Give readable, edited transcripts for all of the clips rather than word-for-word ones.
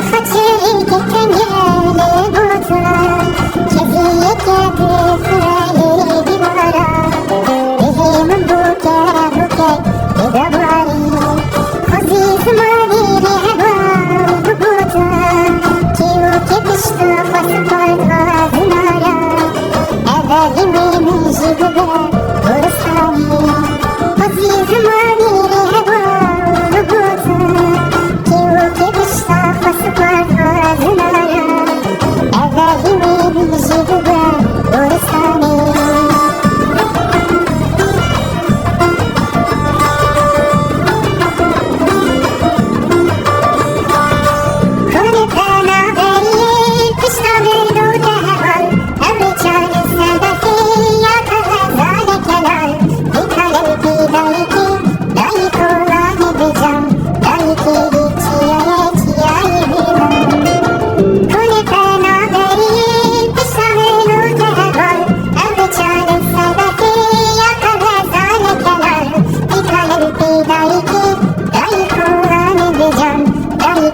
خاطري كتنيالي بوطنا كذي كذي فرالي بمرا بهي من بوكا بوكا بدباري خذي زماني لهوا ببوطنا كيو كبشتو فاسقال غازنارا أذا من جببا ورساني خذي زماني لهوا ببوطنا كيو كبشتو فاسقال غازنارا أذا من جببا ورساني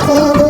Dari